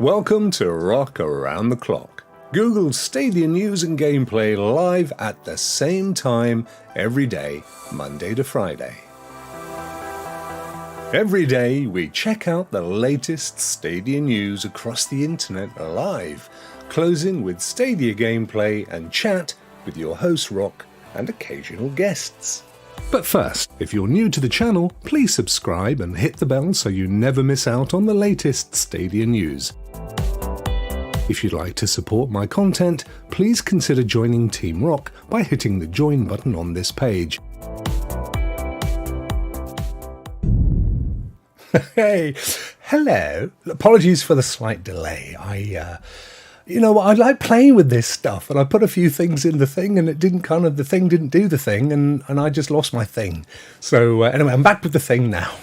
Welcome to Rock Around the Clock, Google Stadia news and gameplay live at the same time every day, Monday to Friday. Every day we check out the latest Stadia news across the internet live, closing with Stadia gameplay and chat with your host Rock and occasional guests. But first, if you're new to the channel, please subscribe and hit the bell so you never miss out on the latest Stadia news. If you'd like to support my content, please consider joining Team Rock by hitting the join button on this page. Hey, hello. Apologies for the slight delay. I like playing with this stuff, and I put a few things in the thing, and the thing didn't do the thing, and I just lost my thing. So anyway, I'm back with the thing now.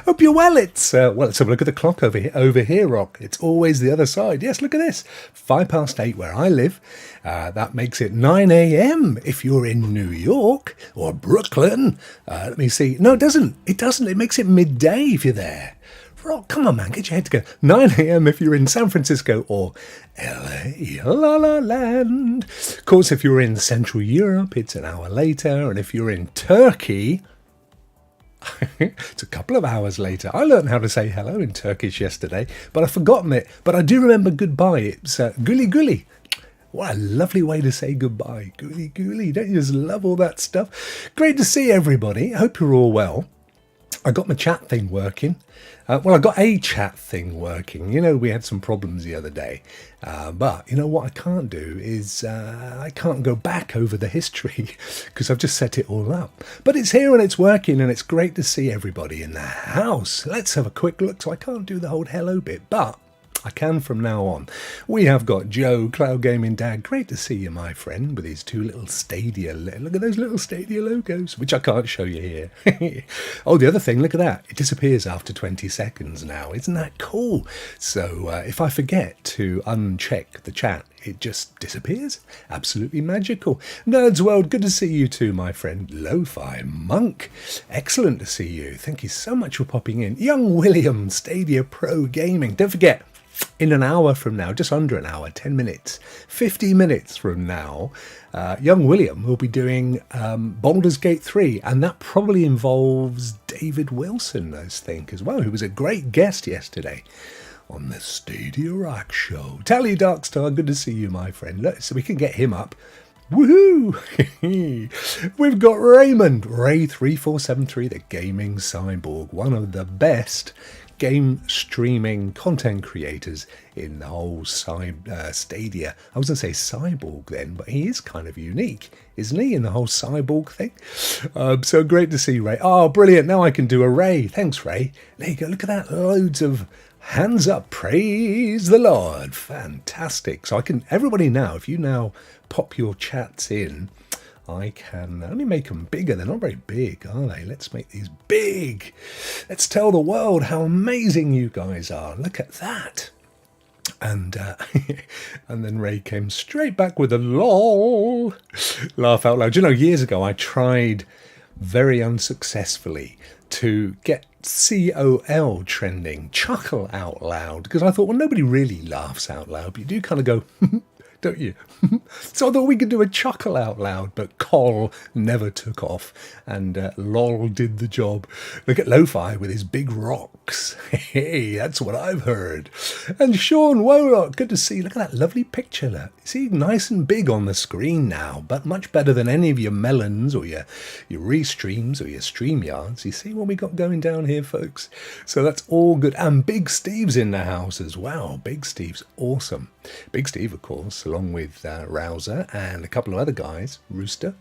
Hope you're well. Let's have a look at the clock over here, Rock. It's always the other side. Yes, look at this. 8:05 where I live. That makes it 9 a.m. if you're in New York or Brooklyn. Let me see. No, it doesn't. It makes it midday if you're there. Rock, come on, man, get your head together. 9 a.m. if you're in San Francisco or LA, La La Land. Of course, if you're in Central Europe, it's an hour later. And if you're in Turkey, it's a couple of hours later. I learned how to say hello in Turkish yesterday, but I've forgotten it. But I do remember goodbye. It's guli guli. What a lovely way to say goodbye. Guli guli. Don't you just love all that stuff? Great to see everybody. I hope you're all well. I got my chat thing working. I got a chat thing working. You know, we had some problems the other day. But you know what I can't do is I can't go back over the history because I've just set it all up. But it's here and it's working, and it's great to see everybody in the house. Let's have a quick look. So I can't do the whole hello bit, but I can from now on. We have got Joe, Cloud Gaming Dad. Great to see you, my friend, with his two little Stadia. Look at those little Stadia logos, which I can't show you here. Oh, the other thing, look at that. It disappears after 20 seconds now. Isn't that cool? So if I forget to uncheck the chat, it just disappears. Absolutely magical. Nerds World, good to see you too, my friend. Lo-Fi Monk, excellent to see you. Thank you so much for popping in. Young William, Stadia Pro Gaming. Don't forget, in an hour from now, just under an hour, 10 minutes, 50 minutes from now, young William will be doing Baldur's Gate 3, and that probably involves David Wilson, I think, as well, who was a great guest yesterday on the Stadia Rokk Show. Tally Darkstar, good to see you, my friend. Look, so we can get him up. Woohoo! We've got Raymond, Ray3473, the gaming cyborg, one of the best game streaming content creators in the whole Stadia. I was going to say cyborg then, but he is kind of unique, isn't he, in the whole cyborg thing? So great to see Ray. Oh, brilliant. Now I can do a Ray. Thanks, Ray. There you go. Look at that. Loads of hands up. Praise the Lord. Fantastic. So I can, everybody now, if you now pop your chats in, I can only make them bigger. They're not very big, are they? Let's make these big. Let's tell the world how amazing you guys are. Look at that. And and then Ray came straight back with a lol. Laugh out loud. You know, years ago I tried very unsuccessfully to get COL trending, chuckle out loud, because I thought, well, nobody really laughs out loud, but you do kind of go, don't you? So I thought we could do a chuckle out loud, but Col never took off, and lol did the job. Look at Lo-Fi with his big rocks. Hey, that's what I've heard. And Sean Wolock, good to see you. Look at that lovely picture. Look. See, nice and big on the screen now, but much better than any of your melons or your restreams or your StreamYards. You see what we got going down here, folks? So that's all good. And Big Steve's in the house as well. Big Steve's awesome. Big Steve, of course, along with Rouser and a couple of other guys, Rooster,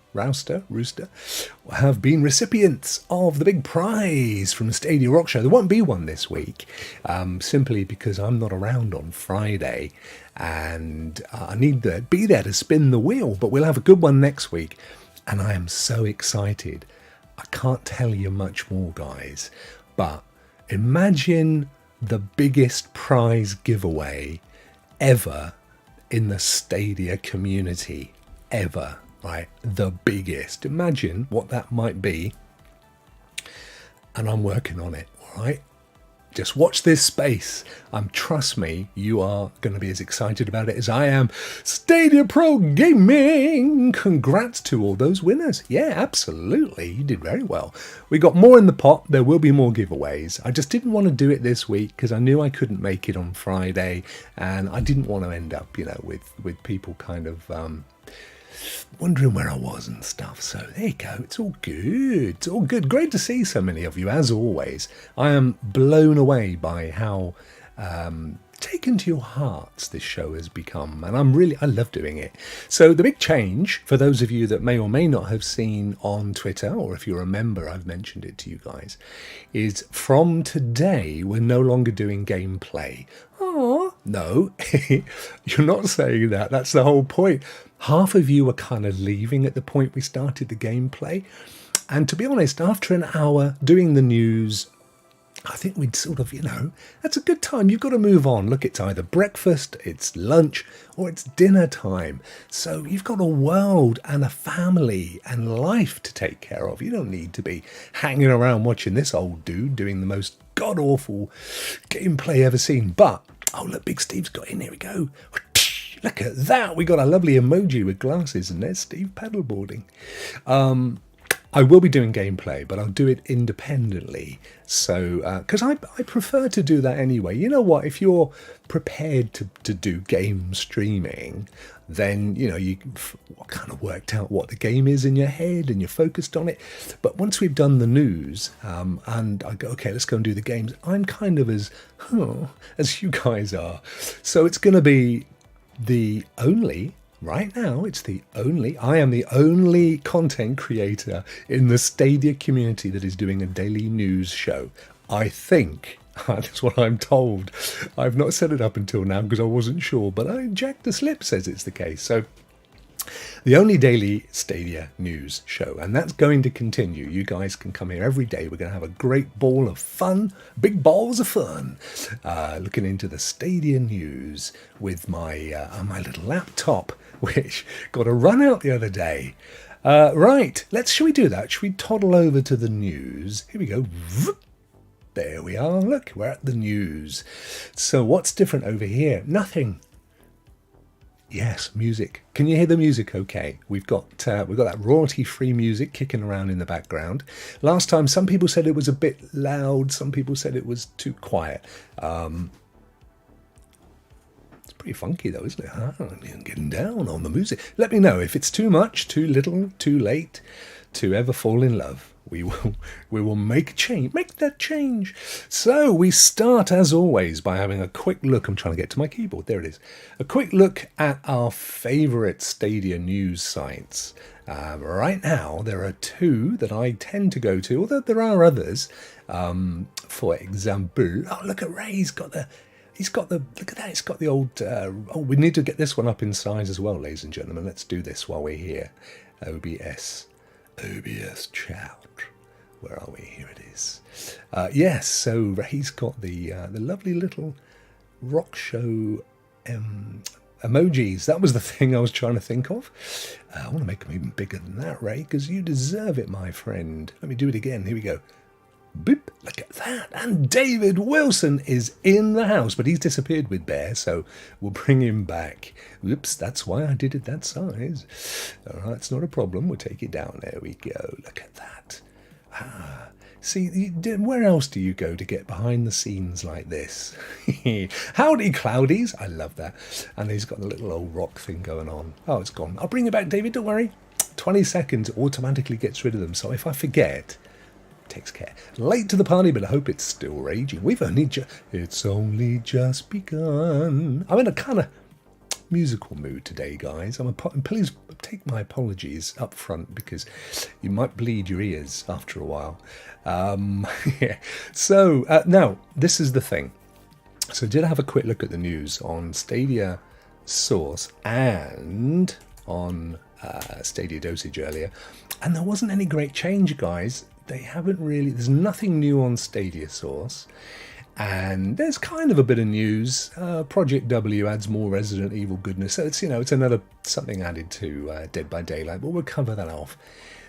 have been recipients of the big prize from the Stadia Rokk Show. There won't be one this week, simply because I'm not around on Friday, and I need to be there to spin the wheel, but we'll have a good one next week, and I am so excited. I can't tell you much more, guys, but imagine the biggest prize giveaway ever in the Stadia community, ever, right? The biggest. Imagine what that might be. And I'm working on it, all right? Just watch this space. Trust me, you are going to be as excited about it as I am. Stadia Pro Gaming! Congrats to all those winners. Yeah, absolutely. You did very well. We got more in the pot. There will be more giveaways. I just didn't want to do it this week because I knew I couldn't make it on Friday, and I didn't want to end up, with people kind of wondering where I was and stuff. So there you go. It's all good. It's all good. Great to see so many of you, as always. I am blown away by how taken to your hearts this show has become, and I love doing it. So the big change, for those of you that may or may not have seen on Twitter, or if you remember I've mentioned it to you guys, is from today we're no longer doing gameplay. Oh no, you're not saying that. That's the whole point. Half of you were kind of leaving at the point we started the gameplay, and to be honest, after an hour doing the news, I think we'd sort of, that's a good time. You've got to move on. Look, it's either breakfast, it's lunch, or it's dinner time. So you've got a world and a family and life to take care of. You don't need to be hanging around watching this old dude doing the most god-awful gameplay ever seen. But, oh, look, Big Steve's got in. Here we go. Look at that. We got a lovely emoji with glasses, and there's Steve paddleboarding. I will be doing gameplay, but I'll do it independently. So, because I prefer to do that anyway. You know what? If you're prepared to do game streaming, then, you kind of worked out what the game is in your head and you're focused on it. But once we've done the news and I go, okay, let's go and do the games, I'm kind of as you guys are. So it's going to be right now, I am the only content creator in the Stadia community that is doing a daily news show. I think. That's what I'm told. I've not set it up until now because I wasn't sure, but Jack the Slip says it's the case. So the only daily Stadia news show, and that's going to continue. You guys can come here every day. We're going to have a great ball of fun, big balls of fun, looking into the Stadia news with my little laptop, which got a run out the other day. Right, shall we do that? Shall we toddle over to the news? Here we go. There we are. Look, we're at the news. So what's different over here? Nothing. Yes, music. Can you hear the music okay? We've got that royalty-free music kicking around in the background. Last time, some people said it was a bit loud. Some people said it was too quiet. It's pretty funky though, isn't it? Huh? Getting down on the music. Let me know if it's too much, too little, too late to ever fall in love. We will make that change. So we start, as always, by having a quick look. I'm trying to get to my keyboard. There it is. A quick look at our favourite Stadia news sites. Right now, there are two that I tend to go to, although there are others. For example, look at Ray. Look at that. It's got the old. We need to get this one up in size as well, ladies and gentlemen. Let's do this while we're here. OBS chat. Where are we? Here it is. Yes, so he's got the lovely little Rokk Show emojis. That was the thing I was trying to think of. I want to make them even bigger than that, Ray, because you deserve it, my friend. Let me do it again. Here we go. Boop, look at that. And David Wilson is in the house, but he's disappeared with Bear, so we'll bring him back. Oops, that's why I did it that size. All right, it's not a problem. We'll take it down. There we go. Look at that. See, where else do you go to get behind the scenes like this? Howdy, Cloudies. I love that. And he's got the little old rock thing going on. Oh, it's gone. I'll bring it back, David. Don't worry. 20 seconds automatically gets rid of them. So if I forget, takes care. Late to the party, but I hope it's still raging. It's only just begun. I'm in a kind of musical mood today, guys. Please take my apologies up front because you might bleed your ears after a while. Yeah. So now this is the thing. So did I have a quick look at the news on Stadia Source and on Stadia Dosage earlier, and there wasn't any great change, guys. There's nothing new on Stadia Source. And there's kind of a bit of news. Project W adds more Resident Evil goodness. So it's another something added to Dead by Daylight, but we'll cover that off.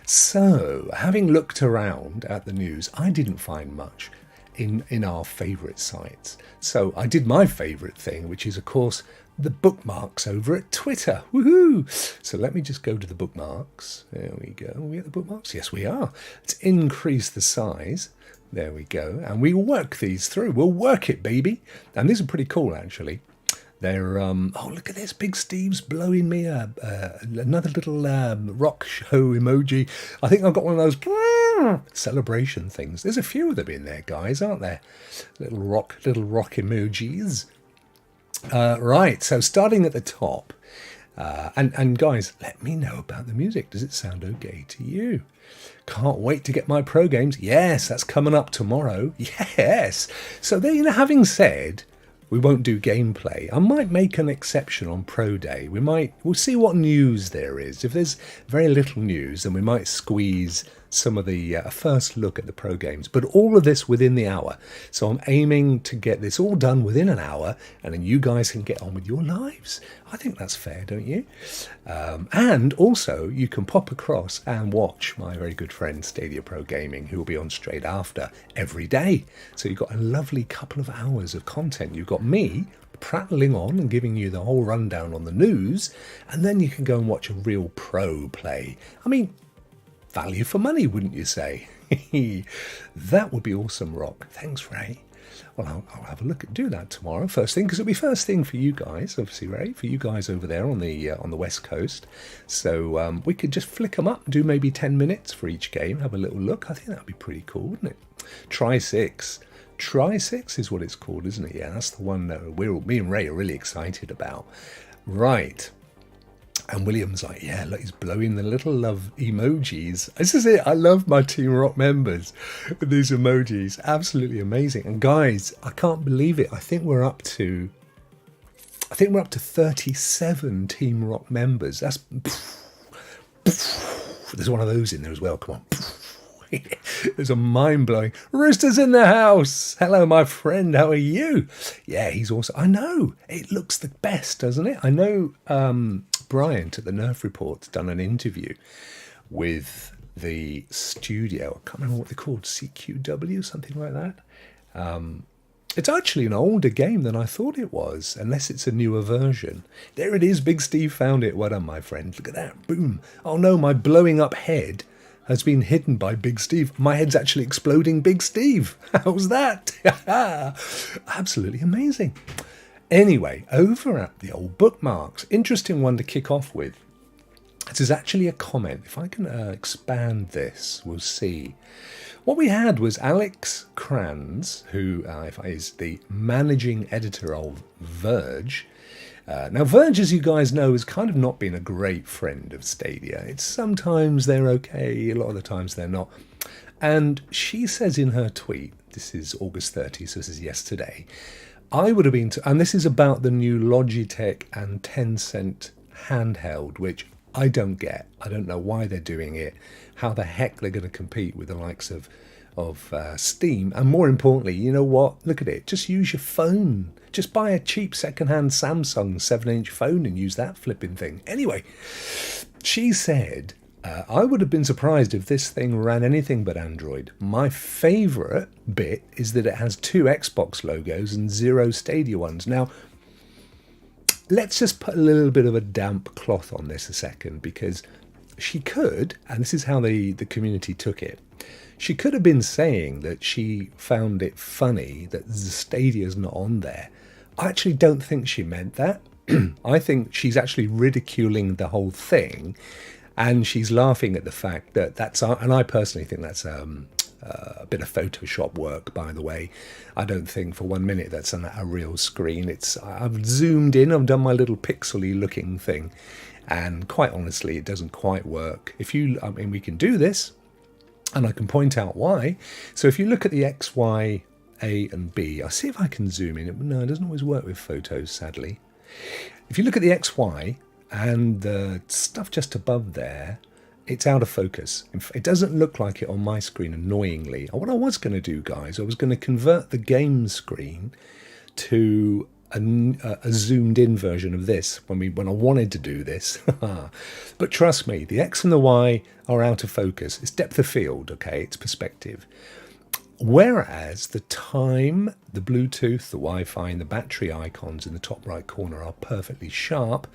So, having looked around at the news, I didn't find much. in our favourite sites. So I did my favourite thing, which is, of course, the bookmarks over at Twitter. Woohoo! So let me just go to the bookmarks. There we go. Are we at the bookmarks? Yes, we are. Let's increase the size. There we go. And we work these through. We'll work it, baby. And these are pretty cool, actually. They're, oh, look at this. Big Steve's blowing me another little rock show emoji. I think I've got one of those celebration things. There's a few of them in there, guys, aren't there? Little rock emojis. Right, so starting at the top. And guys, let me know about the music. Does it sound okay to you? Can't wait to get my pro games. Yes, that's coming up tomorrow. Yes. So then, having said we won't do gameplay, I might make an exception on Pro Day. We'll see what news there is. If there's very little news, then we might squeeze some of the first look at the pro games. But all of this within the hour. So I'm aiming to get this all done within an hour, and then you guys can get on with your lives. I think that's fair, don't you? And also, you can pop across and watch my very good friend Stadia Pro Gaming, who will be on straight after every day. So you've got a lovely couple of hours of content. You've got me prattling on and giving you the whole rundown on the news, and then you can go and watch a real pro play. I mean, value for money, wouldn't you say? That would be awesome, Rock. Thanks, Ray. Well, I'll have a look at do that tomorrow, first thing, because it'll be first thing for you guys, obviously, Ray, for you guys over there on the West Coast. So we could just flick them up, do maybe 10 minutes for each game, have a little look. I think that'd be pretty cool, wouldn't it? Try 6. Try 6 is what it's called, isn't it? Yeah, that's the one that me and Ray are really excited about. Right. And William's like, yeah, look, he's blowing the little love emojis. This is it. I love my Team Rock members with these emojis. Absolutely amazing. And guys, I can't believe it. I think we're up to 37 Team Rock members. That's there's one of those in there as well. Come on. There's a mind-blowing Rooster's in the house. Hello, my friend. How are you? Yeah, he's awesome. I know. It looks the best, doesn't it? I know Bryant at the Nerf Report's done an interview with the studio. I can't remember what they're called. CQW, something like that. It's actually an older game than I thought it was, unless it's a newer version. There it is. Big Steve found it. Well done, my friend. Look at that. Boom. Oh, no, my blowing up head has been hidden by Big Steve. My head's actually exploding Big Steve. How's that? Absolutely amazing. Anyway, over at the old bookmarks, interesting one to kick off with. This is actually a comment. If I can expand this, we'll see. What we had was Alex Kranz, who is the managing editor of Verge. Now, Verge, as you guys know, has kind of not been a great friend of Stadia. It's sometimes they're okay, a lot of the times they're not. And she says in her tweet, this is August 30, so this is yesterday, I would have been, and this is about the new Logitech and Tencent handheld, which I don't get. I don't know why they're doing it, how the heck they're going to compete with the likes of Steam. And more importantly, you know what? Look at it. Just use your phone. Just buy a cheap second-hand Samsung 7-inch phone and use that flipping thing. Anyway, she said, I would have been surprised if this thing ran anything but Android. My favourite bit is that it has 2 Xbox logos and 0 Stadia ones. Now, let's just put a little bit of a damp cloth on this a second, because she could, and this is how the community took it, she could have been saying that she found it funny that Stadia's not on there. I actually don't think she meant that. I think she's actually ridiculing the whole thing, and she's laughing at the fact that that's, and I personally think that's a bit of Photoshop work, by the way. I don't think for 1 minute that's a real screen. I've zoomed in, I've done my little pixely looking thing, and quite honestly, it doesn't quite work. We can do this, and I can point out why. So if you look at the X, Y, A, and B, I'll see if I can zoom in. No, it doesn't always work with photos, sadly. If you look at the X, Y, and the stuff just above there, it's out of focus. It doesn't look like it on my screen, annoyingly. What I was going to do, guys, I was going to convert the game screen to a zoomed-in version of this when I wanted to do this. But trust me, the X and the Y are out of focus. It's depth of field, okay? It's perspective. Whereas the time, the Bluetooth, the Wi-Fi and the battery icons in the top right corner are perfectly sharp.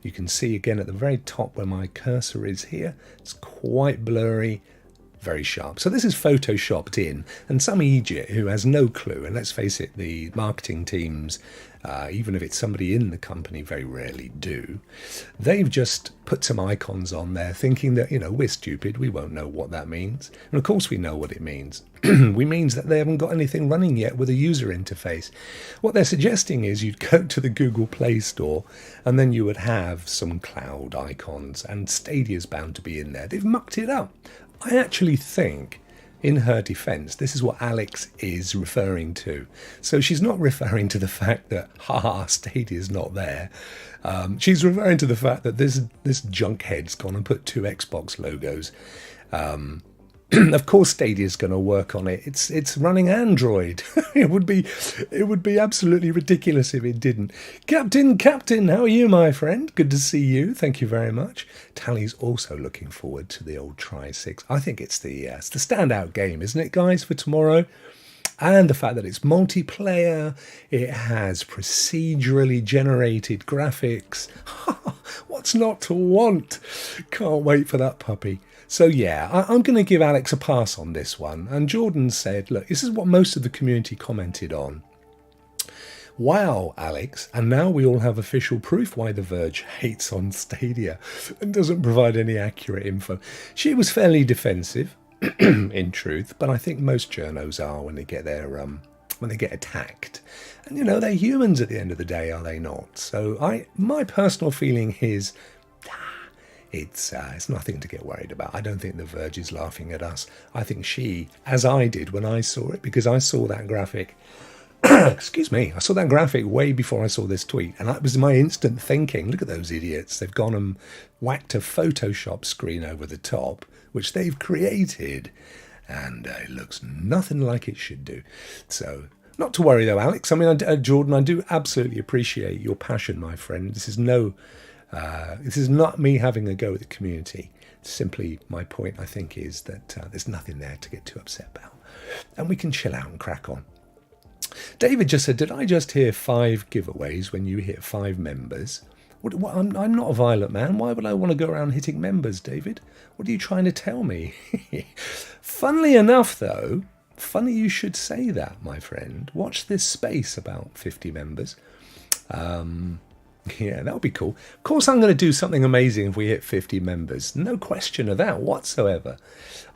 You can see again at the very top where my cursor is here, it's quite blurry, very sharp. So this is photoshopped in, and some idiot who has no clue, and let's face it, the marketing teams, even if it's somebody in the company, very rarely do. They've just put some icons on there thinking that, we're stupid, we won't know what that means. And of course we know what it means. It means that they haven't got anything running yet with a user interface. What they're suggesting is you'd go to the Google Play Store and then you would have some cloud icons, and Stadia's bound to be in there. They've mucked it up. I actually think, in her defense, this is what Alex is referring to. So she's not referring to the fact that, Stadia's not there. She's referring to the fact that this junkhead's gone and put 2 Xbox logos. Of course, Stadia's going to work on it. It's running Android. It would be absolutely ridiculous if it didn't. Captain, how are you, my friend? Good to see you. Thank you very much. Tally's also looking forward to the old Tri-6. I think it's the standout game, isn't it, guys, for tomorrow? And the fact that it's multiplayer, it has procedurally generated graphics. What's not to want? Can't wait for that puppy. So yeah, I'm going to give Alex a pass on this one. And Jordan said, look, this is what most of the community commented on. Wow, Alex, and now we all have official proof why The Verge hates on Stadia and doesn't provide any accurate info. She was fairly defensive, in truth, but I think most journos are when they get when they get attacked. And they're humans at the end of the day, are they not? So my personal feeling is, it's nothing to get worried about. I don't think The Verge is laughing at us. I think she, as I did when I saw it, because I saw that graphic, excuse me, I saw that graphic way before I saw this tweet, and that was my instant thinking, look at those idiots. They've gone and whacked a Photoshop screen over the top, which they've created, and it looks nothing like it should do. So, not to worry though, Alex. I mean, Jordan, I do absolutely appreciate your passion, my friend. This is not me having a go at the community. Simply, my point, I think, is that there's nothing there to get too upset about. And we can chill out and crack on. David just said, did I just hear 5 giveaways when you hit 5 members? I'm not a violent man. Why would I want to go around hitting members, David? What are you trying to tell me? Funnily enough, though, funny you should say that, my friend. Watch this space, about 50 members. Yeah, that would be cool. Of course, I'm going to do something amazing if we hit 50 members. No question of that whatsoever.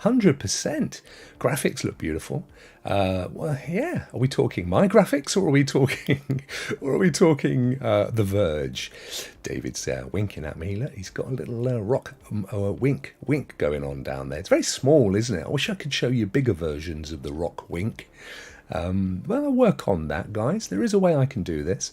100%. Graphics look beautiful. Well, yeah. Are we talking my graphics, or are we talking The Verge? David's winking at me. Look, he's got a little rock wink going on down there. It's very small, isn't it? I wish I could show you bigger versions of the rock wink. Well, I'll work on that, guys. There is a way I can do this.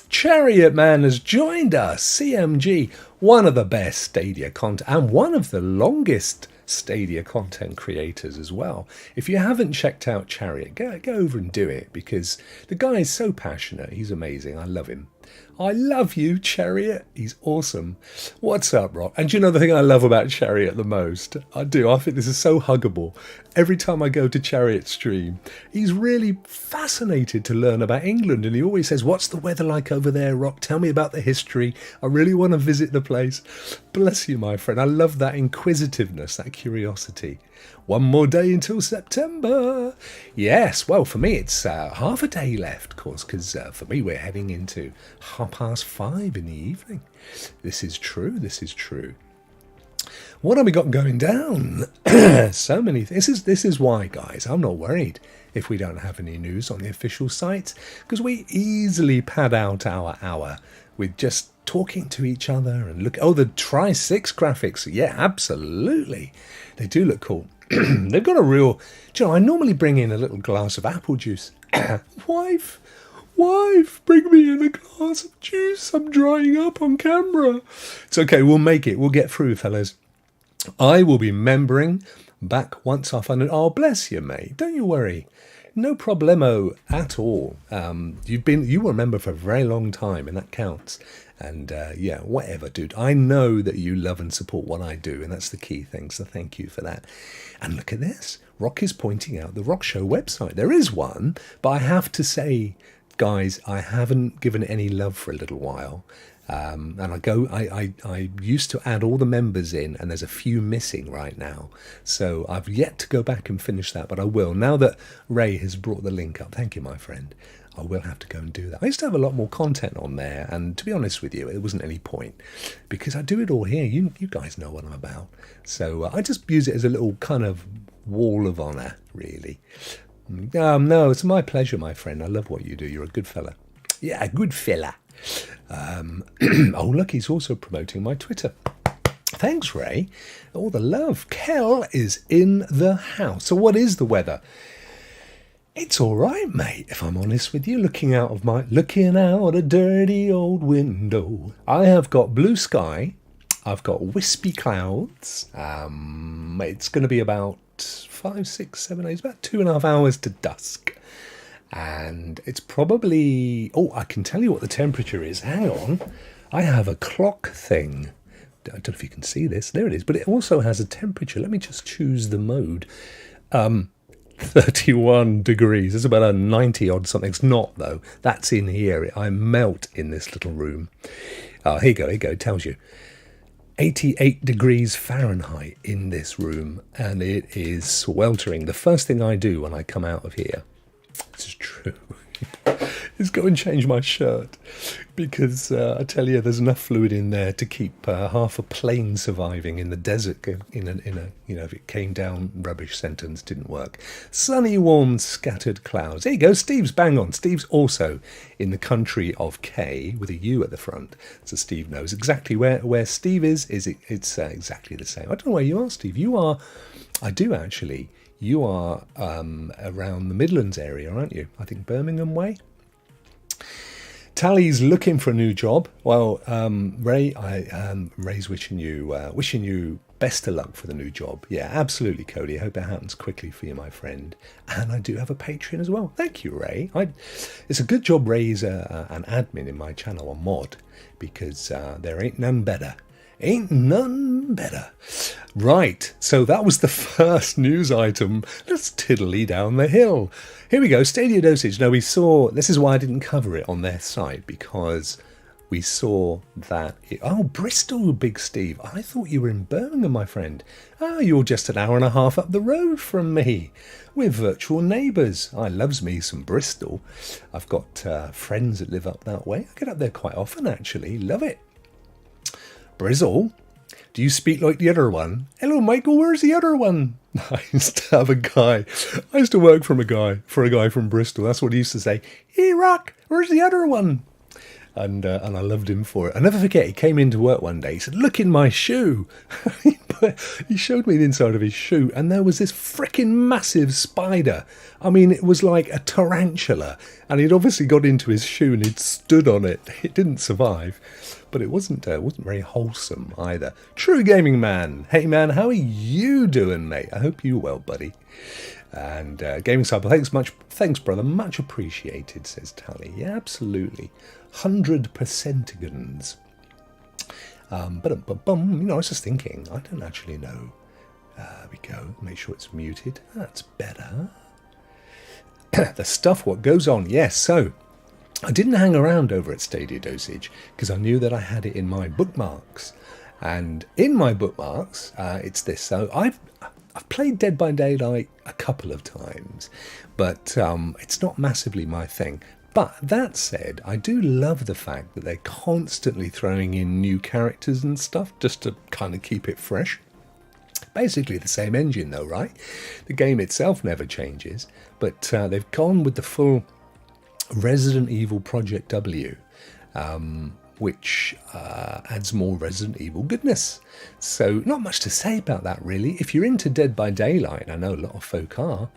Chariot Man has joined us. CMG, one of the best Stadia content and one of the longest Stadia content creators as well. If you haven't checked out Chariot, go over and do it, because the guy is so passionate. He's amazing. I love him. I love you, Chariot. He's awesome. What's up, Rock? And do you know the thing I love about Chariot the most? I do. I think this is so huggable. Every time I go to Chariot's stream, he's really fascinated to learn about England. And he always says, what's the weather like over there, Rock? Tell me about the history. I really want to visit the place. Bless you, my friend. I love that inquisitiveness, that curiosity. One more day until September. Yes, well, for me, it's half a day left, of course, because for me, we're heading into 5:30 in the evening. This is true. This is true. What have we got going down? So many things. This is why, guys, I'm not worried if we don't have any news on the official sites, because we easily pad out our hour with just talking to each other and look. Oh, the Tri-6 graphics. Yeah, absolutely. They do look cool. They've got a real... Do you know, I normally bring in a little glass of apple juice. Wife, bring me in a glass of juice. I'm drying up on camera. It's okay, we'll make it. We'll get through, fellas. I will be membering back once I find it. Oh, bless you, mate. Don't you worry. No problemo at all. You were a member for a very long time, and that counts. And yeah, whatever, dude. I know that you love and support what I do, and that's the key thing. So thank you for that. And look at this. Rock is pointing out the Rokk Show website. There is one, but I have to say, guys, I haven't given it any love for a little while. And I used to add all the members in, and there's a few missing right now. So I've yet to go back and finish that, but I will. Now that Ray has brought the link up, thank you, my friend, I will have to go and do that. I used to have a lot more content on there, and to be honest with you, there wasn't any point, because I do it all here. You guys know what I'm about. So I just use it as a little kind of wall of honour, really. No, it's my pleasure, my friend. I love what you do. You're a good fella. Yeah, a good fella. Oh, look, he's also promoting my Twitter. Thanks, Ray. All the love. Kel is in the house. So what is the weather? It's all right, mate, if I'm honest with you. Looking out a dirty old window. I have got blue sky. I've got wispy clouds. It's going to be about 5, 6, 7, 8, about 2.5 hours to dusk. And it's probably... Oh, I can tell you what the temperature is. Hang on. I have a clock thing. I don't know if you can see this. There it is. But it also has a temperature. Let me just choose the mode. 31 degrees. It's about a 90 odd something. It's not, though. That's in here. I melt in this little room. Here you go. It tells you. 88 degrees Fahrenheit in this room. And it is sweltering. The first thing I do when I come out of here... This is true. Is go and change my shirt, because I tell you, there's enough fluid in there to keep half a plane surviving in the desert. In a if it came down, rubbish sentence didn't work. Sunny, warm, scattered clouds. There you go. Steve's bang on. Steve's also in the country of K with a U at the front, so Steve knows exactly where Steve is. It's exactly the same. I don't know where you are, Steve. You are. I do actually. You are around the Midlands area, aren't you? I think Birmingham way. Tally's looking for a new job. Well, Ray, Ray's wishing you best of luck for the new job. Yeah, absolutely, Cody. I hope it happens quickly for you, my friend. And I do have a Patreon as well. Thank you, Ray. It's a good job Ray's an admin in my channel on Mod, because there ain't none better. Ain't none better. Right, so that was the first news item. Let's tiddly down the hill. Here we go, Stadia dosage. Now we saw, this is why I didn't cover it on their site, because we saw that... Oh, Bristol, Big Steve. I thought you were in Birmingham, my friend. Oh, you're just an hour and a half up the road from me. We're virtual neighbours. I loves me some Bristol. I've got friends that live up that way. I get up there quite often, actually. Love it. Brizzle, do you speak like the other one? Hello, Michael, where's the other one? I used to have a guy. I used to work for a guy from Bristol. That's what he used to say. Hey, Rock, where's the other one? And I loved him for it. I'll never forget, he came into work one day. He said, look in my shoe. He showed me the inside of his shoe, and there was this freaking massive spider. I mean, it was like a tarantula. And he'd obviously got into his shoe and he'd stood on it. It didn't survive. But it wasn't very wholesome either. True Gaming Man. Hey, man, how are you doing, mate? I hope you're well, buddy. And Gaming Cyber, thanks, brother. Much appreciated, says Tally. Yeah, absolutely. 100%igans. But I was just thinking, I don't actually know. There we go. Make sure it's muted. That's better. The stuff, what goes on. Yes, so... I didn't hang around over at Stadia Dosage because I knew that I had it in my bookmarks. And in my bookmarks, it's this. So I've played Dead by Daylight a couple of times, but it's not massively my thing. But that said, I do love the fact that they're constantly throwing in new characters and stuff just to kind of keep it fresh. Basically the same engine though, right? The game itself never changes, but they've gone with the full Resident Evil Project W, which adds more Resident Evil goodness. So not much to say about that really. If you're into Dead by Daylight, I know a lot of folk are,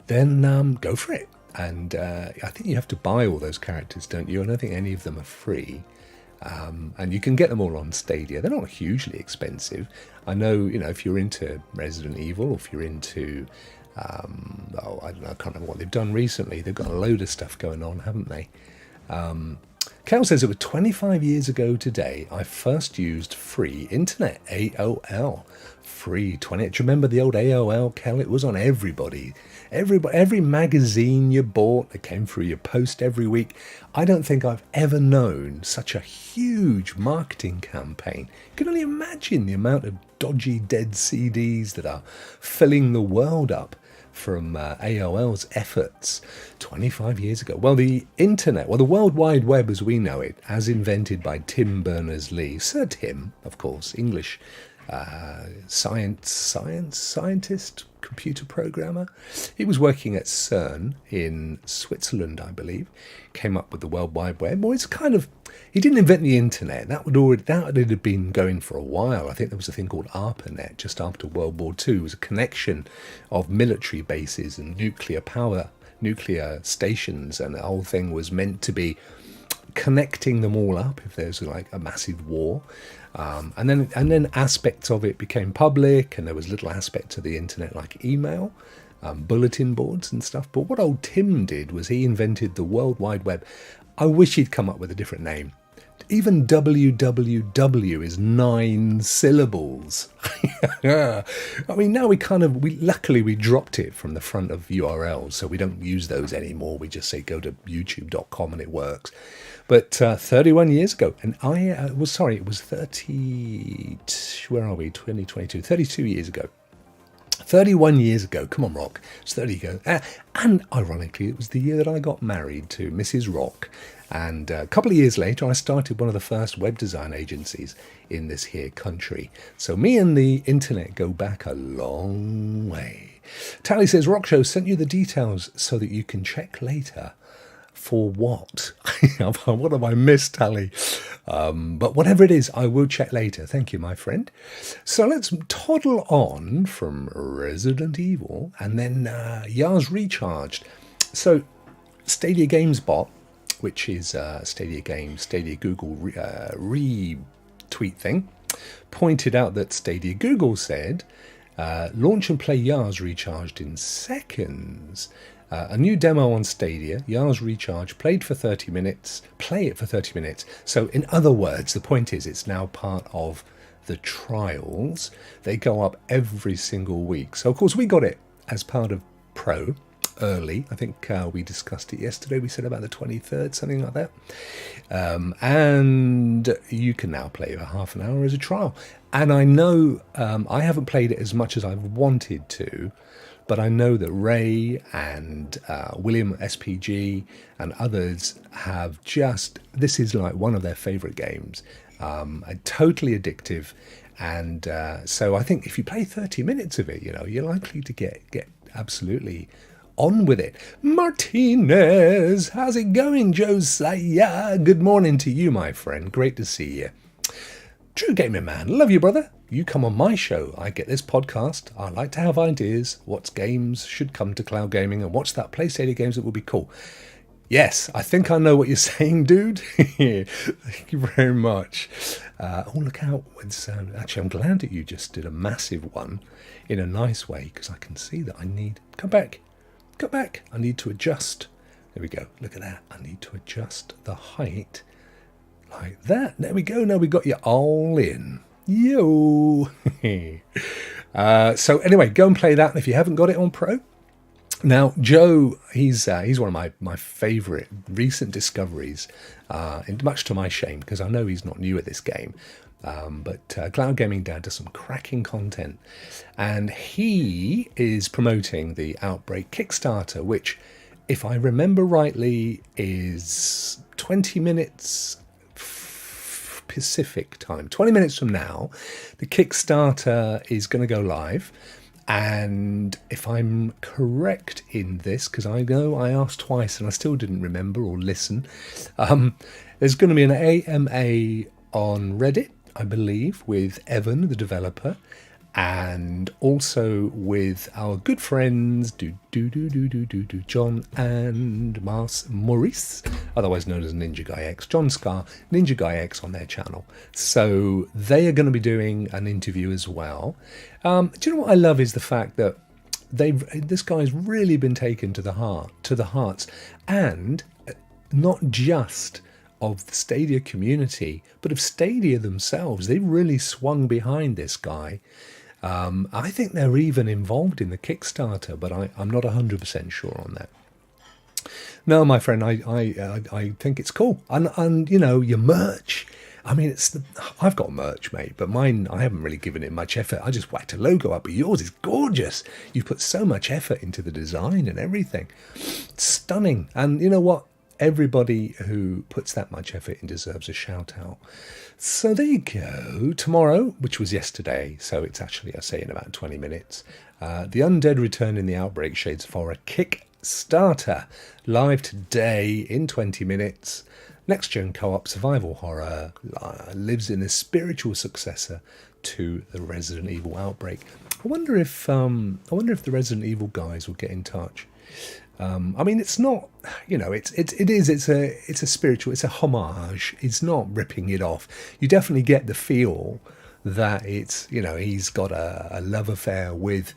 then go for it. And I think you have to buy all those characters, don't you? I don't think any of them are free. And you can get them all on Stadia. They're not hugely expensive. I know, if you're into Resident Evil, or if you're into... I don't know, I can't remember what they've done recently. They've got a load of stuff going on, haven't they? Cal says it was 25 years ago today I first used free internet, AOL. Free 20. Do you remember the old AOL, Cal? It was on everybody. Every magazine you bought, it came through your post every week. I don't think I've ever known such a huge marketing campaign. You can only imagine the amount of dodgy dead CDs that are filling the world up from AOL's efforts 25 years ago. Well, the internet, the World Wide Web as we know it, as invented by Tim Berners-Lee, Sir Tim, of course, English scientist, computer programmer. He was working at CERN in Switzerland, I believe. Came up with the World Wide Web. Well, it's kind of, he didn't invent the internet. That had been going for a while. I think there was a thing called ARPANET just after World War II. It was a connection of military bases and nuclear stations, and the whole thing was meant to be connecting them all up if there's like a massive war. And then aspects of it became public, and there was little aspects of the internet like email, bulletin boards and stuff. But what old Tim did was he invented the World Wide Web. I wish he'd come up with a different name. Even www is 9 syllables. I mean, now luckily we dropped it from the front of URLs, so we don't use those anymore. We just say go to youtube.com and it works. But 31 years ago, and it was 2022, 32 years ago. 31 years ago, come on, Rock, it's 30 ago. And ironically, it was the year that I got married to Mrs. Rock. And a couple of years later, I started one of the first web design agencies in this here country. So me and the internet go back a long way. Tally says, Rokk Show sent you the details so that you can check later. For what? What have I missed, Tally? But whatever it is, I will check later. Thank you, my friend. So let's toddle on from Resident Evil and then Yars Recharged. So Stadia Games Bot, which is Stadia Google retweet thing, pointed out that Stadia Google said, launch and play Yars Recharged in seconds. A new demo on Stadia, Yars Recharge, play it for 30 minutes. So in other words, the point is it's now part of the trials. They go up every single week. So of course we got it as part of Pro early. I think we discussed it yesterday. We said about the 23rd, something like that. And you can now play for half an hour as a trial. And I know I haven't played it as much as I've wanted to, but I know that Ray and William SPG and others have this is like one of their favourite games. Totally addictive. And so I think if you play 30 minutes of it, you're likely to get absolutely on with it. Martinez, how's it going, Josiah? Good morning to you, my friend. Great to see you. True Gaming Man, love you, brother. You come on my show. I get this podcast. I like to have ideas. What games should come to cloud gaming and what's that PlayStation games that would be cool? Yes, I think I know what you're saying, dude. Thank you very much. Look out. Actually, I'm glad that you just did a massive one in a nice way because I can see that I need... Come back. I need to adjust. There we go. Look at that. I need to adjust the height like that. There we go. Now we got you all in. Yo. So anyway, go and play that if you haven't got it on Pro. Now, Joe, he's one of my favourite recent discoveries, much to my shame, because I know he's not new at this game. But Cloud Gaming Dad does some cracking content. And he is promoting the Outbreak Kickstarter, which, if I remember rightly, is 20 minutes Pacific time. 20 minutes from now, the Kickstarter is going to go live. And if I'm correct in this, because I know I asked twice and I still didn't remember or listen, there's going to be an AMA on Reddit, I believe, with Evan, the developer, and also with our good friends John and Maurice, otherwise known as Ninja Guy X, John Scar, Ninja Guy X on their channel. So they are going to be doing an interview as well. Do you know what I love is the fact that this guy's really been taken to the hearts, and not just of the Stadia community, but of Stadia themselves. They've really swung behind this guy. I think they're even involved in the Kickstarter, but I'm not 100% sure on that. No, my friend, I think it's cool. And you know, your merch. I mean, I've got merch, mate, but mine, I haven't really given it much effort. I just whacked a logo up, but yours is gorgeous. You've put so much effort into the design and everything. It's stunning. And you know what? Everybody who puts that much effort in deserves a shout out. So there you go. Tomorrow, which was yesterday, so it's actually, I say, in about 20 minutes, The Undead return in the Outbreak Shades of Horror Kickstarter. Live today in 20 minutes. Next-gen co-op survival horror lives in a spiritual successor to the Resident Evil Outbreak. I wonder if the Resident Evil guys will get in touch. I mean, it's not, you know, it's a spiritual, it's a homage. It's not ripping it off. You definitely get the feel that it's, you know, he's got a love affair with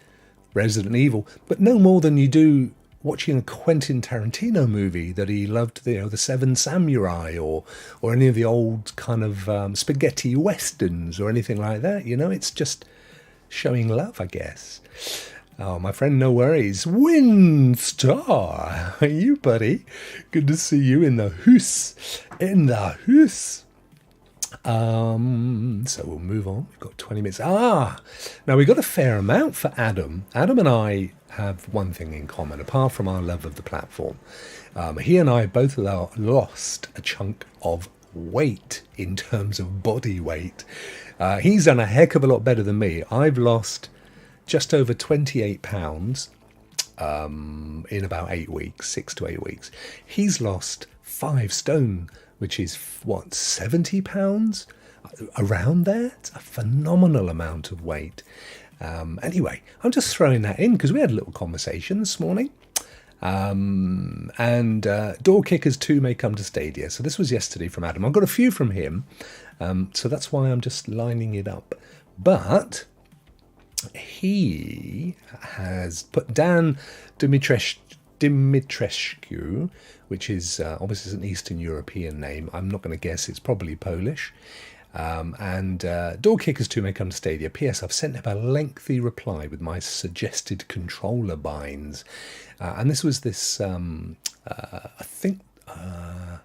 Resident Evil, but no more than you do watching a Quentin Tarantino movie that he loved, you know, the Seven Samurai or any of the old kind of spaghetti westerns or anything like that. You know, it's just showing love, I guess. Oh, my friend, no worries. Winstar, are you, buddy? Good to see you in the house. In the house. So we'll move on. We've got 20 minutes. Now we've got a fair amount for Adam. Adam and I have one thing in common, apart from our love of the platform. He and I both lost a chunk of weight in terms of body weight. He's done a heck of a lot better than me. I've lost just over 28 pounds in about 8 weeks, 6 to 8 weeks. He's lost 5 stone, which is, what, 70 pounds? Around there? It's a phenomenal amount of weight. Anyway, I'm just throwing that in because we had a little conversation this morning. And Door Kickers 2 may come to Stadia. So this was yesterday from Adam. I've got a few from him. So that's why I'm just lining it up. But he has put Dan Dimitrescu, which is obviously an Eastern European name. I'm not going to guess. It's probably Polish. And Door Kickers 2 may come to Stadia. P.S. I've sent him a lengthy reply with my suggested controller binds. And this was this, I think, I'm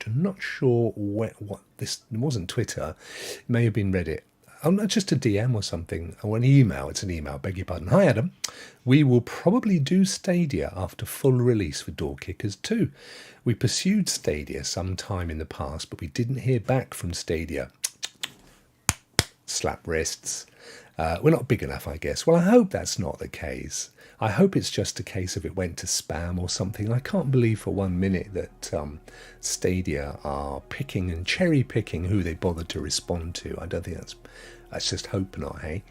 not sure what this, it wasn't Twitter. It may have been Reddit. Not just a DM or something, or an email. It's an email, beg your pardon. Hi, Adam. We will probably do Stadia after full release for Door Kickers 2. We pursued Stadia some time in the past, but we didn't hear back from Stadia. Slap wrists. We're not big enough, I guess. Well, I hope that's not the case. I hope it's just a case of it went to spam or something. I can't believe for 1 minute that Stadia are picking and cherry picking who they bother to respond to. I don't think that's just hope not, hey?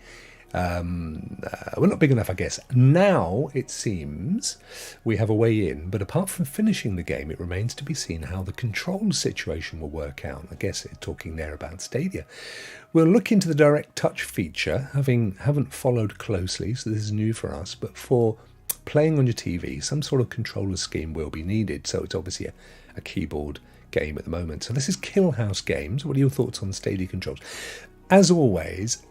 We're not big enough, I guess. Now, it seems, we have a way in, but apart from finishing the game, it remains to be seen how the control situation will work out. I guess they're talking there about Stadia. We'll look into the direct touch feature, haven't followed closely, so this is new for us, but for playing on your TV, some sort of controller scheme will be needed, so it's obviously a keyboard game at the moment. So this is Killhouse Games. What are your thoughts on Stadia controls? As always,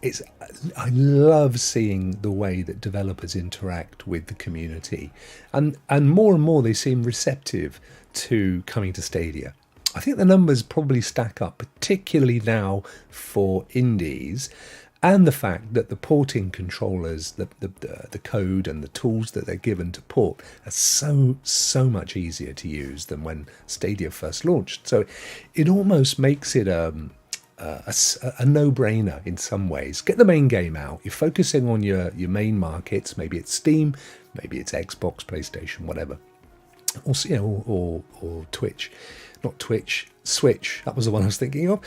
I love seeing the way that developers interact with the community, and more they seem receptive to coming to Stadia. I think the numbers probably stack up, particularly now for indies, and the fact that the porting controllers, the code and the tools that they're given to port are so much easier to use than when Stadia first launched. So it almost makes it a no-brainer in some ways. Get the main game out. You're focusing on your main markets. Maybe it's Steam, maybe it's Xbox, PlayStation, whatever. Or, you know, or Twitch. Not Twitch, Switch. That was the one I was thinking of.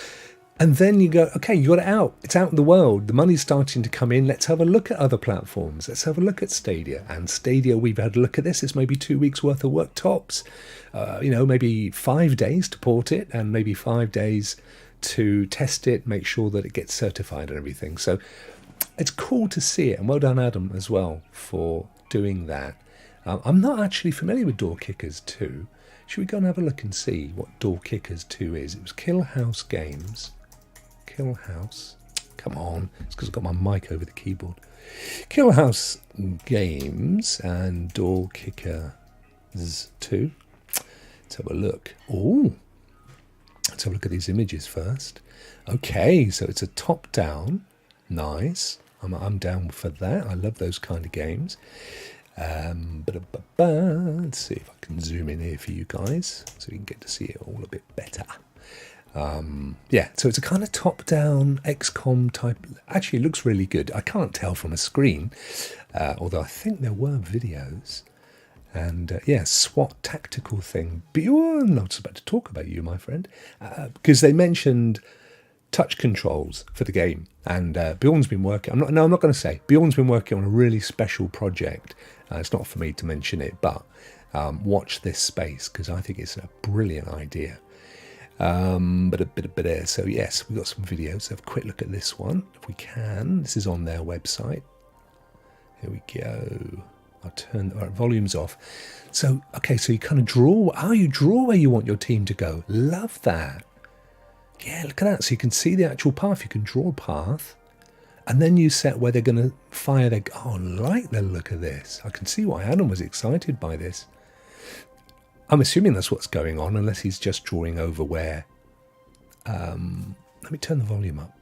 And then you go, okay, you got it out. It's out in the world. The money's starting to come in. Let's have a look at other platforms. Let's have a look at Stadia. And Stadia, we've had a look at this. It's maybe 2 weeks worth of work tops. Maybe 5 days to port it and maybe 5 days to test it, make sure that it gets certified and everything. So it's cool to see it. And well done, Adam, as well, for doing that. I'm not actually familiar with Door Kickers 2. Should we go and have a look and see what Door Kickers 2 is? It was Kill House Games. Kill House. Come on. It's because I've got my mic over the keyboard. Kill House Games and Door Kickers 2. Let's have a look. Oh, let's have a look at these images first. Okay, so it's a top-down. Nice. I'm down for that. I love those kind of games. Let's see if I can zoom in here for you guys so you can get to see it all a bit better. Yeah, so it's a kind of top-down XCOM type. Actually, it looks really good. I can't tell from a screen, although I think there were videos. And yeah, SWAT tactical thing. Bjorn, I was about to talk about you, my friend, because they mentioned touch controls for the game, and Bjorn's been working. I'm not going to say. Bjorn's been working on a really special project. It's not for me to mention it, but watch this space because I think it's a brilliant idea. So yes, we've got some videos. So have a quick look at this one if we can. This is on their website. Here we go. I'll turn volumes off. So okay, so you kind of draw. You draw where you want your team to go. Love that. Yeah, look at that. So you can see the actual path. You can draw a path. And then you set where they're going to fire their... Oh, I like the look of this. I can see why Adam was excited by this. I'm assuming that's what's going on, unless he's just drawing over where... Let me turn the volume up.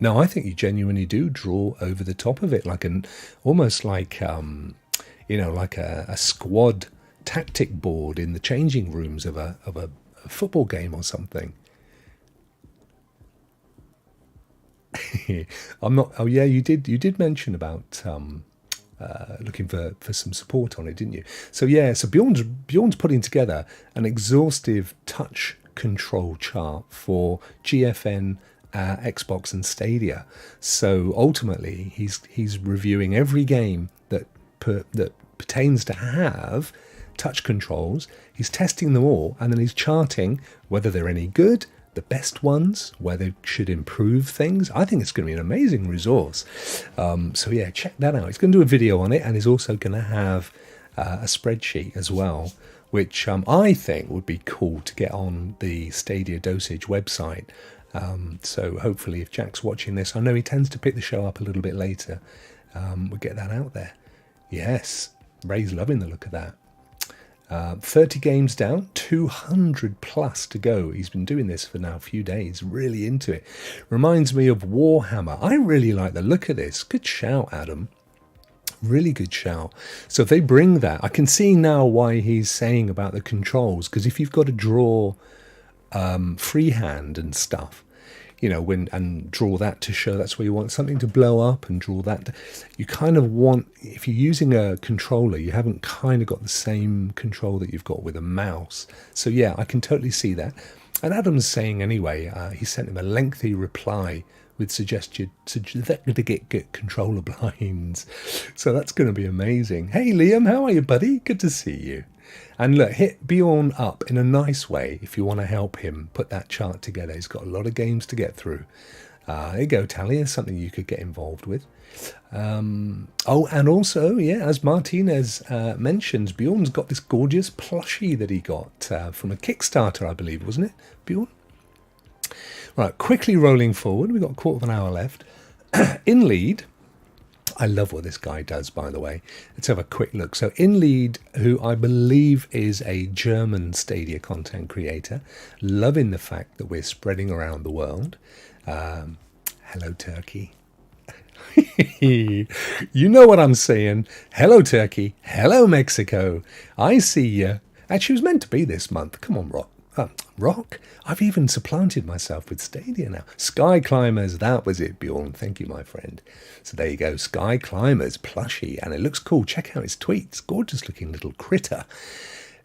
No, I think you genuinely do draw over the top of it, like almost like, like a squad tactic board in the changing rooms of a football game or something. I'm not. Oh yeah, you did mention about looking for some support on it, didn't you? So yeah, so Bjorn's putting together an exhaustive touch control chart for GFN, Xbox, and Stadia. So ultimately, he's reviewing every game that pertains to have touch controls. He's testing them all, and then he's charting whether they're any good, the best ones, where they should improve things. I think it's going to be an amazing resource. So yeah, check that out. He's going to do a video on it, and he's also going to have a spreadsheet as well, which I think would be cool to get on the Stadia Dosage website. So hopefully if Jack's watching this, I know he tends to pick the show up a little bit later, we'll get that out there. Yes, Ray's loving the look of that. 30 games down, 200 plus to go. He's been doing this for now a few days, really into it. Reminds me of Warhammer. I really like the look of this. Good shout, Adam. Really good shout. So if they bring that, I can see now why he's saying about the controls, because if you've got to draw freehand and stuff, and draw that to show that's where you want something to blow up, and draw that. You kind of want, if you're using a controller, you haven't kind of got the same control that you've got with a mouse. So yeah, I can totally see that. And Adam's saying anyway, he sent him a lengthy reply with suggested to get controller blinds. So that's going to be amazing. Hey Liam, how are you, buddy? Good to see you. And look, hit Bjorn up in a nice way if you want to help him put that chart together. He's got a lot of games to get through. There you go, Tally. There's something you could get involved with. And also, yeah, as Martinez mentions, Bjorn's got this gorgeous plushie that he got from a Kickstarter, I believe, wasn't it, Bjorn? Right, quickly rolling forward. We've got a quarter of an hour left. In lead... I love what this guy does, by the way. Let's have a quick look. So InLead, who I believe is a German Stadia content creator, loving the fact that we're spreading around the world. Hello, Turkey. You know what I'm saying. Hello, Turkey. Hello, Mexico. I see you. Actually, it was meant to be this month. Come on, Rock. I've even supplanted myself with Stadia now. Sky Climbers, that was it, Bjorn. Thank you, my friend. So there you go, Sky Climbers plushie, and it looks cool. Check out his tweets. Gorgeous looking little critter.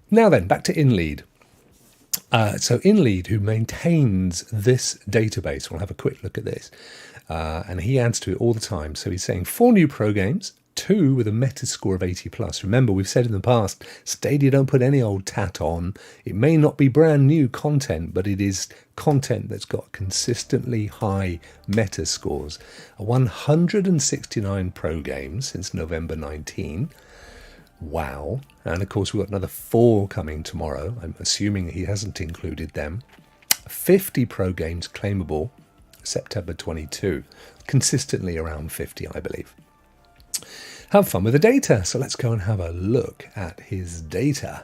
Now then, back to InLead. So InLead, who maintains this database, we'll have a quick look at this. And he adds to it all the time. So he's saying 4 new pro games, 2 with a Metascore of 80+. Remember, we've said in the past, Stadia don't put any old tat on. It may not be brand new content, but it is content that's got consistently high Metascores. 169 pro games since November 19. Wow. And of course, we've got another 4 coming tomorrow. I'm assuming he hasn't included them. 50 pro games claimable September 22. Consistently around 50, I believe. Have fun with the data. So let's go and have a look at his data.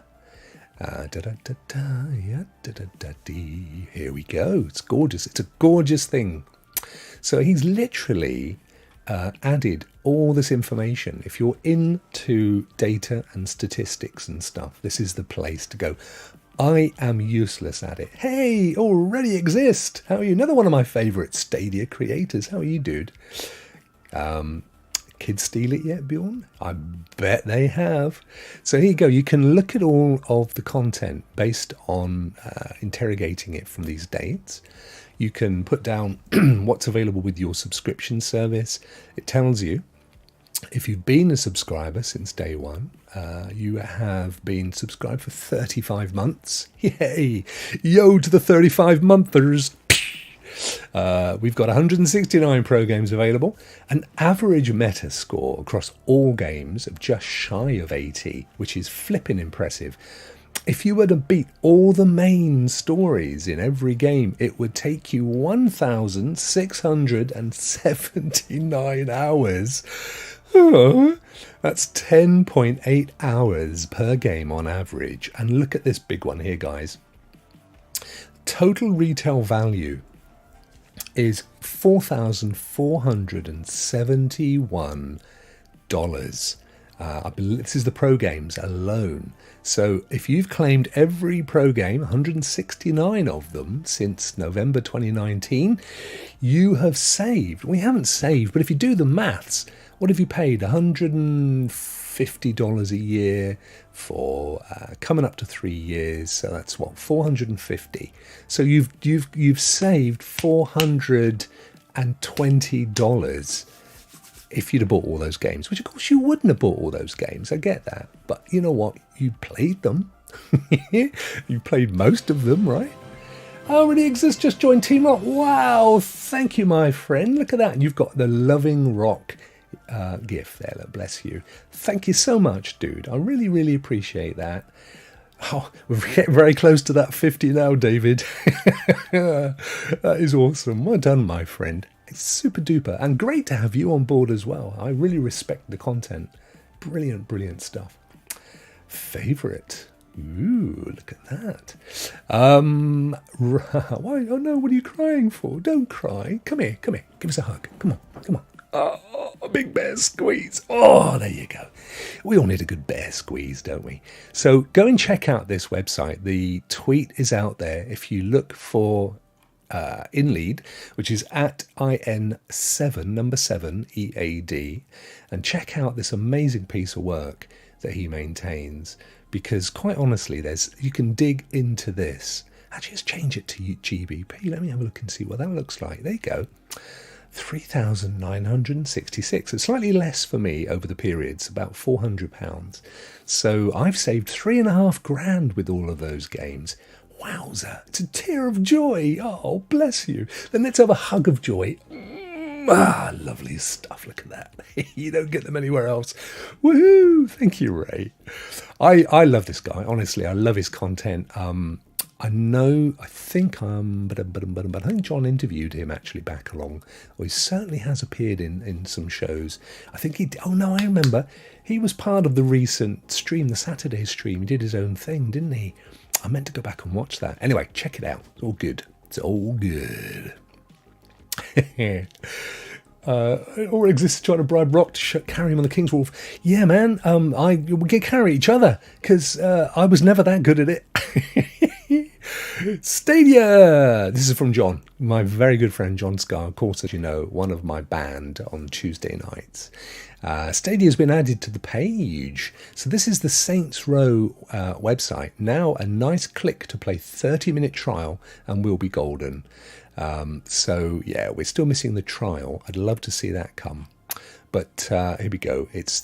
Here we go. It's gorgeous. It's a gorgeous thing. So he's literally added all this information. If you're into data and statistics and stuff, this is the place to go. I am useless at it. Hey, already exist. How are you? Another one of my favourite Stadia creators. How are you, dude? Kids steal it yet, Bjorn? I bet they have. So here you go. You can look at all of the content based on interrogating it from these dates. You can put down what's available with your subscription service. It tells you if you've been a subscriber since day one. You have been subscribed for 35 months. Yay! Yo to the 35-monthers. We've got 169 pro games available, an average meta score across all games of just shy of 80, which is flipping impressive. If you were to beat all the main stories in every game, it would take you 1,679 hours. Oh, that's 10.8 hours per game on average. And look at this big one here, guys. Total retail value is $4,471. I believe this is the pro games alone. So if you've claimed every pro game, 169 of them since November 2019, you have saved. We haven't saved, but if you do the maths, what have you paid? $150 a year for coming up to 3 years. So that's what, 450. So you've saved $420 if you'd have bought all those games, which of course you wouldn't have bought all those games. I get that. But you know what? You played them. You played most of them, right? I already exist. Just join Team Rock. Wow. Thank you, my friend. Look at that. And you've got the Loving Rock gift there. Look, bless you. Thank you so much, dude. I really, really appreciate that. Oh, we're getting very close to that 50 now, David. That is awesome. Well done, my friend. It's super duper. And great to have you on board as well. I really respect the content. Brilliant, brilliant stuff. Favorite. Ooh, look at that. Why? Oh no, what are you crying for? Don't cry. Come here, come here. Give us a hug. Come on, come on. Oh, a big bear squeeze. Oh, there you go. We all need a good bear squeeze, don't we? So go and check out this website. The tweet is out there. If you look for InLead, which is at IN7, number 7, EAD, and check out this amazing piece of work that he maintains. Because quite honestly, you can dig into this. Actually, let's change it to GBP. Let me have a look and see what that looks like. There you go. 3,966. It's slightly less for me over the periods, about £400. So I've saved $3,500 with all of those games. Wowza, it's a tear of joy. Oh, bless you. Then let's have a hug of joy. Lovely stuff. Think of that. You don't get them anywhere else. Woohoo! Thank you, Ray. I love this guy. Honestly, I love his content. I think John interviewed him actually back along. Or he certainly has appeared in some shows. I think I remember. He was part of the recent stream, the Saturday stream. He did his own thing, didn't he? I meant to go back and watch that. Anyway, check it out. It's all good. It's all good. Or exists trying to bribe Rock to carry him on the King's Wolf. Yeah, man. We can carry each other because I was never that good at it. Stadia. This is from John, my very good friend John Scar. Of course, as you know, one of my band on Tuesday nights. Stadia has been added to the page. So this is the Saints Row website. Now a nice click to play 30-minute trial and we'll be golden. So yeah, we're still missing the trial. I'd love to see that come. But here we go. He's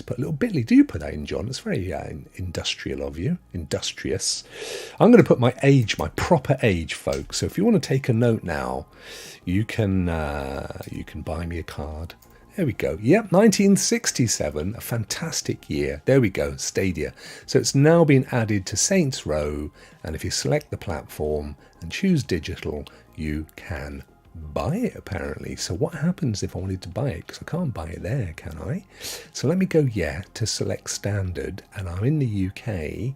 put a little bit.ly. Do you put that in, John? It's very industrial of you. Industrious. I'm going to put my proper age, folks. So if you want to take a note now, you can buy me a card. There we go. Yep, 1967, a fantastic year. There we go, Stadia. So it's now been added to Saints Row, and if you select the platform and choose digital, you can buy it apparently. So what happens if I wanted to buy it? Because I can't buy it there, can I? So let me go, to select standard, and I'm in the UK.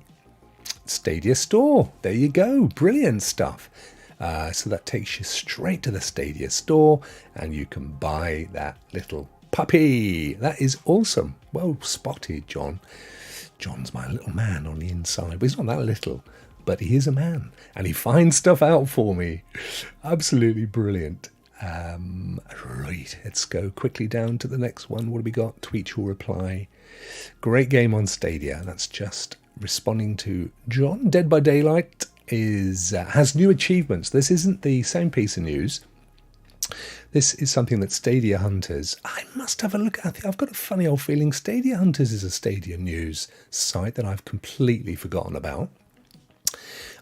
Stadia Store. There you go. Brilliant stuff. So that takes you straight to the Stadia Store, and you can buy that little puppy. That is awesome. Well spotted, John. John's my little man on the inside. But he's not that little, but he is a man, and he finds stuff out for me. Absolutely brilliant. Right, let's go quickly down to the next one. What have we got? Tweet your reply. Great game on Stadia. That's just responding to John. Dead by Daylight has new achievements. This isn't the same piece of news. This is something that Stadia Hunters, I must have a look at. I've got a funny old feeling Stadia Hunters is a Stadia news site that I've completely forgotten about.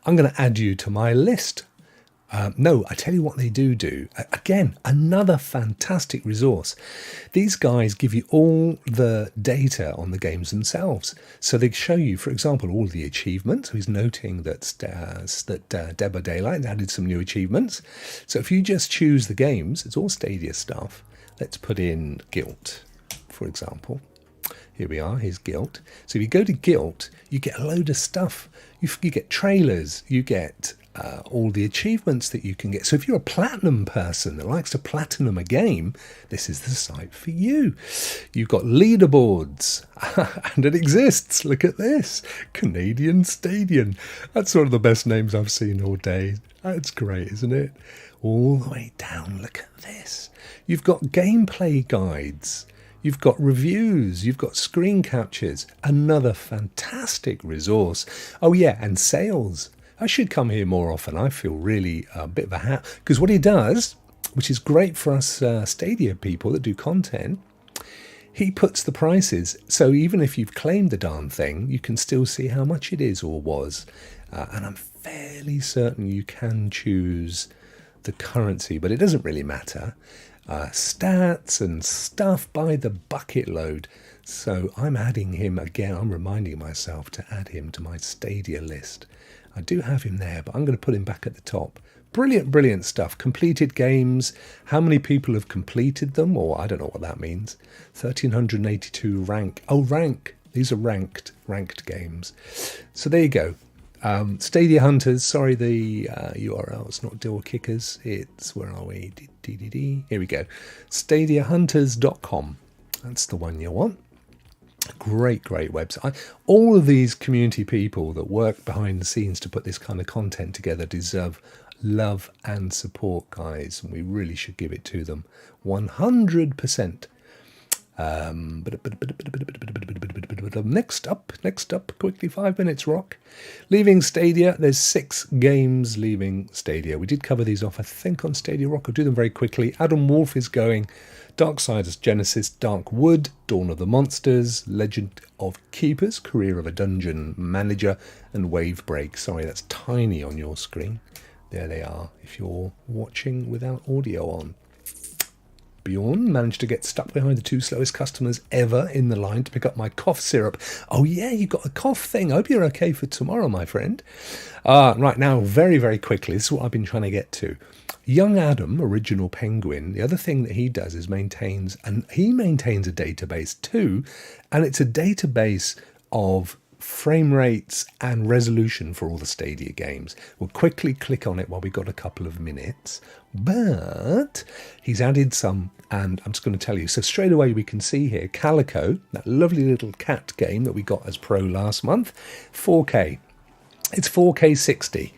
I'm going to add you to my list. No, I tell you what they do. Again, another fantastic resource. These guys give you all the data on the games themselves. So they show you, for example, all the achievements. So he's noting that Dead by Daylight added some new achievements. So if you just choose the games, it's all Stadia stuff. Let's put in Guilt, for example. Here we are, here's Guilt. So if you go to Guilt, you get a load of stuff. You get trailers, you get all the achievements that you can get. So if you're a platinum person that likes to platinum a game, this is the site for you. You've got leaderboards, and it exists. Look at this. Canadian Stadium. That's one of the best names I've seen all day. That's great, isn't it? All the way down, look at this. You've got gameplay guides. You've got reviews, you've got screen captures, another fantastic resource. Oh yeah, and sales. I should come here more often. I feel really a bit of a hat. Because what he does, which is great for us Stadia people that do content, he puts the prices. So even if you've claimed the darn thing, you can still see how much it is or was. And I'm fairly certain you can choose the currency, but it doesn't really matter. Stats and stuff by the bucket load. So I'm adding him again. I'm reminding myself to add him to my Stadia list. I do have him there, but I'm going to put him back at the top. Brilliant, brilliant stuff. Completed games. How many people have completed them? Or I don't know what that means. 1,382 rank. Oh, rank. These are ranked games. So there you go. Stadia Hunters, sorry, the URL, it's not Deal Kickers, it's, where are we? Here we go. StadiaHunters.com. That's the one you want. Great website. All of these community people that work behind the scenes to put this kind of content together deserve love and support, guys, and we really should give it to them 100%. Next up, quickly, 5 minutes, Rock. Leaving Stadia, there's 6 games leaving Stadia. We did cover these off, I think, on Stadia Rokk. I'll do them very quickly. Adam Wolf is going. Darksiders Genesis, Dark Wood, Dawn of the Monsters, Legend of Keepers, Career of a Dungeon Manager, and Wave Break. Sorry, that's tiny on your screen. There they are, if you're watching without audio on. Bjorn managed to get stuck behind the 2 slowest customers ever in the line to pick up my cough syrup. Oh yeah, you got a cough thing. I hope you're okay for tomorrow, my friend. Right now, very quickly, this is what I've been trying to get to. Young Adam, original Penguin, the other thing that he does is maintains a database too, and it's a database of frame rates and resolution for all the Stadia games. We'll quickly click on it while we've got a couple of minutes, but he's added some, and I'm just going to tell you. So straight away we can see here Calico, that lovely little cat game that we got as pro last month, 4K. It's 4K 60.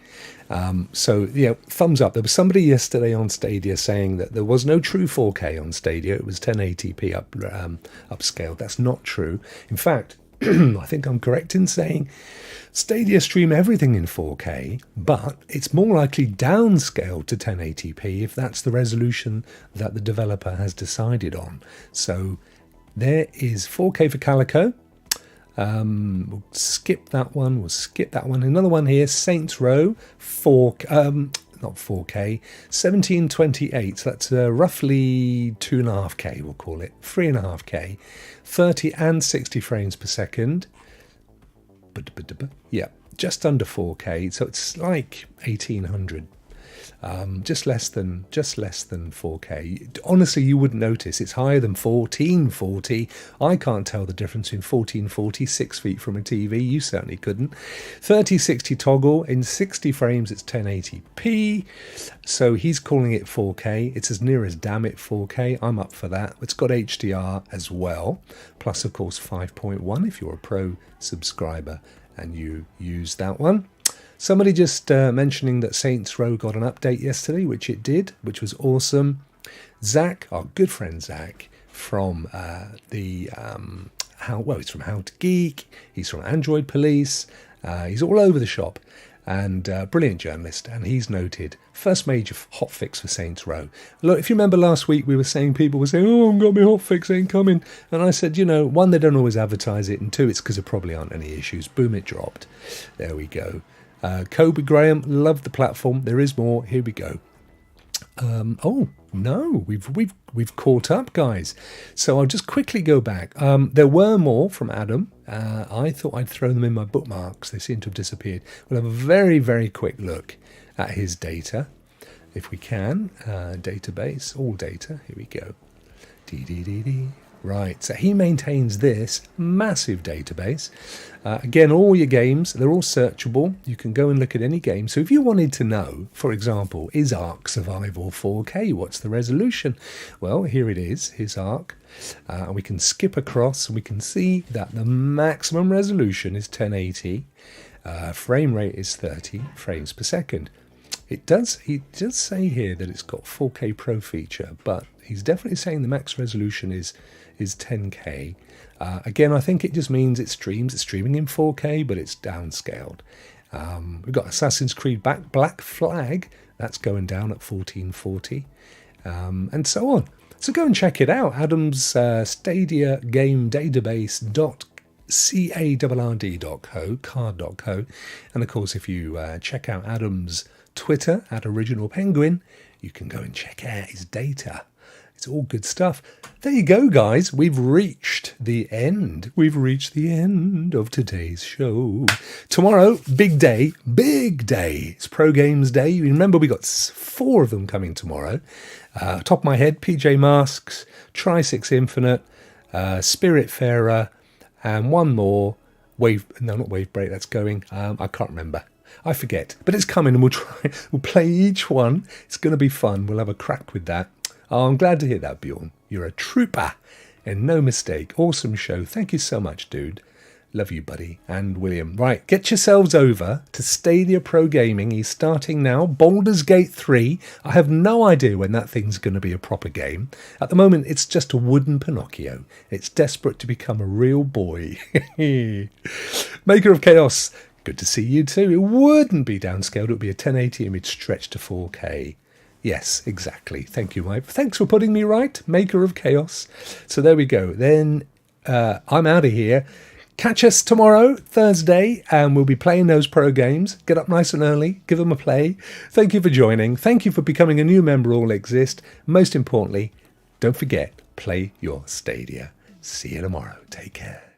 So, yeah, thumbs up. There was somebody yesterday on Stadia saying that there was no true 4K on Stadia. It was 1080p upscaled. That's not true. In fact, I think I'm correct in saying Stadia stream everything in 4K, but it's more likely downscaled to 1080p if that's the resolution that the developer has decided on. So there is 4K for Calico. We'll skip that one. Another one here, Saints Row, not 4K, 1728. So that's roughly 2.5K, we'll call it, 3.5K, 30 and 60 frames per second. Yeah, just under 4K, so it's like 1800. Just less than 4K. Honestly, you wouldn't notice. It's higher than 1440. I can't tell the difference between 1440, 6 feet from a TV. You certainly couldn't. 3060 toggle. In 60 frames, it's 1080p. So he's calling it 4K. It's as near as damn it 4K. I'm up for that. It's got HDR as well. Plus, of course, 5.1 if you're a pro subscriber and you use that one. Somebody just mentioning that Saints Row got an update yesterday, which it did, which was awesome. Zach, our good friend Zach, from he's from How to Geek, he's from Android Police, he's all over the shop, and brilliant journalist, and he's noted first major hotfix for Saints Row. Look, if you remember last week, we were saying people were saying, "Oh, I've got my hotfix, ain't coming," and I said, one, they don't always advertise it, and two, it's because there probably aren't any issues. Boom, it dropped. There we go. Kobe Graham, love the platform. There is more. Here we go. Oh no, we've caught up, guys. So I'll just quickly go back. There were more from Adam. I thought I'd throw them in my bookmarks. They seem to have disappeared. We'll have a very, very quick look at his data, if we can. Database, all data. Here we go. Right, so he maintains this massive database. Again, all your games, they're all searchable. You can go and look at any game. So if you wanted to know, for example, is Ark Survival 4K? What's the resolution? Well, here it is, his Ark. We can skip across and we can see that the maximum resolution is 1080. Frame rate is 30 frames per second. He does say here that it's got 4K Pro feature, but he's definitely saying the max resolution is 10K. Again, I think it just means it's streaming in 4K, but it's downscaled. We've got Assassin's Creed Black Flag, that's going down at 1440, and so on. So go and check it out. Adam's Stadia Game Database card.co, and of course if you check out Adam's Twitter at Original Penguin, you can go and check out his data. It's all good stuff. There you go, guys. We've reached the end. We've reached the end of today's show. Tomorrow, big day. It's Pro Games Day. You remember we got 4 of them coming tomorrow. Top of my head, PJ Masks, Tri-6 Infinite, Spiritfarer, and one more. Not Wave Break, that's going. I can't remember. I forget. But it's coming and we'll play each one. It's going to be fun. We'll have a crack with that. Oh, I'm glad to hear that, Bjorn. You're a trooper. And no mistake. Awesome show. Thank you so much, dude. Love you, buddy. And William. Right, get yourselves over to Stadia Pro Gaming. He's starting now. Baldur's Gate 3. I have no idea when that thing's going to be a proper game. At the moment, it's just a wooden Pinocchio. It's desperate to become a real boy. Maker of Chaos. Good to see you too. It wouldn't be downscaled. It would be a 1080 image stretched to 4K. Yes, exactly. Thank you, Mike. Thanks for putting me right. Maker of Chaos. So there we go. Then I'm out of here. Catch us tomorrow, Thursday, and we'll be playing those pro games. Get up nice and early. Give them a play. Thank you for joining. Thank you for becoming a new member, All Exist. Most importantly, don't forget, play your Stadia. See you tomorrow. Take care.